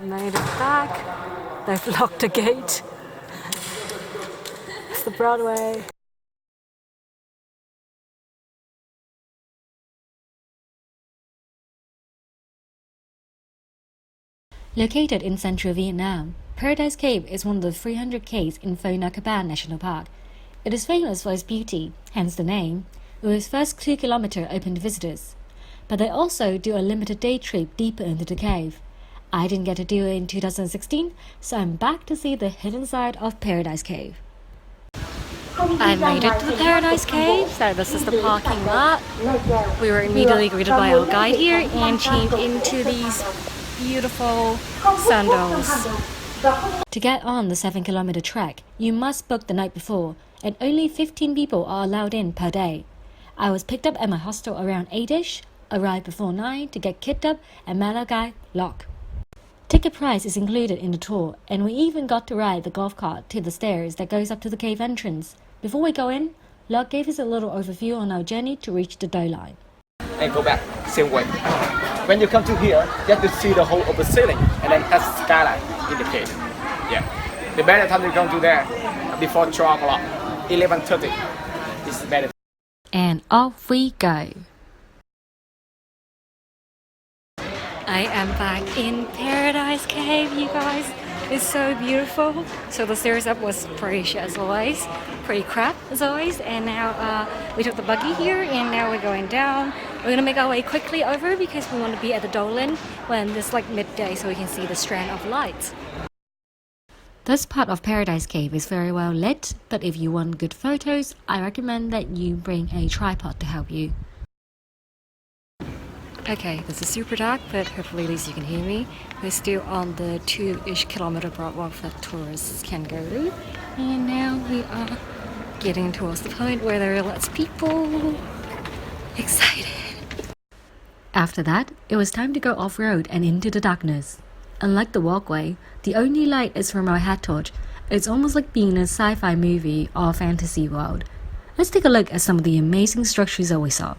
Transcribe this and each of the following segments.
Made it back. They've locked the gate. It's the Broadway. Located in central Vietnam, Paradise Cave is one of the 300 caves in Phong Nha Ke-Bang National Park. It is famous for its beauty, hence the name, with its first 2 kilometers open to visitors. But they also do a limited day trip deeper into the cave. I didn't get to do it in 2016, so I'm back to see the hidden side of Paradise Cave. I made it to the Paradise Cave, so this is the parking lot. We were immediately greeted by our guide here and changed into these beautiful sandals. To get on the 7-kilometer trek, you must book the night before, and only 15 people are allowed in per day. I was picked up at my hostel around 8ish, arrived before 9 to get kit up, and met our guide, Locke. Ticket price is included in the tour, and we even got to ride the golf cart to the stairs that goes up to the cave entrance. Before we go in, Locke gave us a little overview on our journey to reach the dough line. And go back, same way. When you come to here, you have to see the whole of the ceiling, and then that's the skyline in the cave. Yeah. The better time to come to there, before 12 o'clock, 11:30 is better. And off we go. I am back in Paradise Cave, you guys. It's so beautiful. So the stairs up was pretty shit as always, pretty crap as always. And now we took the buggy here, and now we're going down. We're gonna make our way quickly over because we want to be at the Dolan when it's like midday, so we can see the strand of lights. This part of Paradise Cave is very well lit, but if you want good photos, I recommend that you bring a tripod to help you. Okay, this is super dark, but hopefully at least you can hear me. We're still on the 2-ish kilometer broadwalk that tourists can go to. And now we are getting towards the point where there are lots of people. Excited. After that, it was time to go off-road and into the darkness. Unlike the walkway, the only light is from our head torch. It's almost like being in a sci-fi movie or fantasy world. Let's take a look at some of the amazing structures that we saw.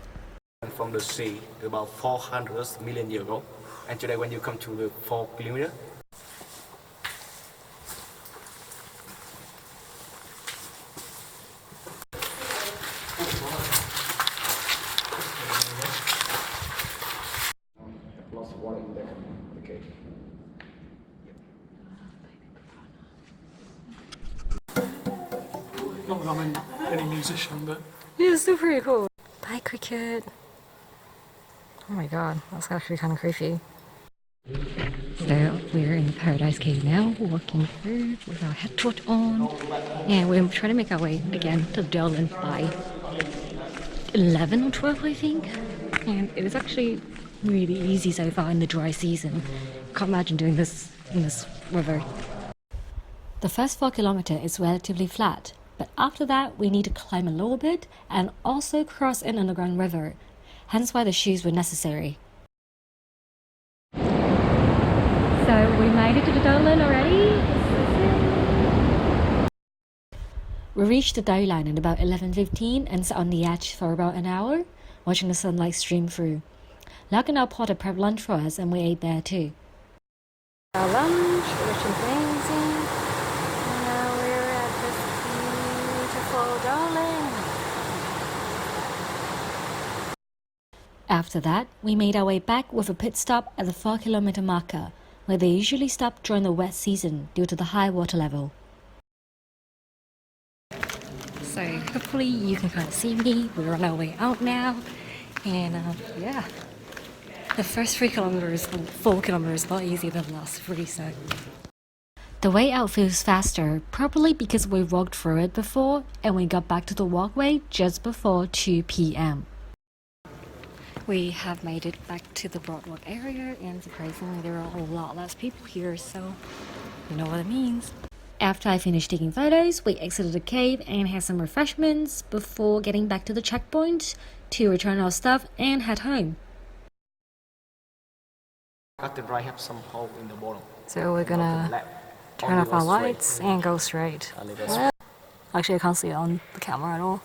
From the sea about 400 million years ago, and today when you come to the 4 kilometer, lots of water in there. Okay. Not that I'm any musician, but Yeah, it's still pretty cool. Bye, cricket. Oh my god, that's actually kind of creepy. So we're in the Paradise Cave now, walking through with our head torch on, and we're trying to make our way again to the Dolan by 11 or 12, I think. And it is actually really easy so far in the dry season. Can't imagine doing this in this weather. The first 4 kilometers is relatively flat, but after that we need to climb a little bit and also cross an underground river, hence why the shoes were necessary. So we made it to the Dolan already. We reached the dough line at about 11:15 and sat on the edge for about an hour, watching the sunlight stream through. Locke and our porter prepped lunch for us, and we ate there too. Our lunch, which is amazing. And now we're at this beautiful Dolan. After that, we made our way back with a pit stop at the 4-kilometer marker, where they usually stop during the wet season due to the high water level. So hopefully you can kind of see me. We're on our way out now, and yeah, the first 3 kilometers, the 4 kilometers, a lot easier than the last 3. So the way out feels faster, probably because we walked through it before, and we got back to the walkway just before 2 p.m. We have made it back to the Broadwalk area, and surprisingly there are a lot less people here, so you know what it means. After I finished taking photos, we exited the cave and had some refreshments before getting back to the checkpoint to return our stuff and head home. At the right have some hole in the bottom. So we're gonna turn off our lights and go straight. Well, actually I can't see it on the camera at all.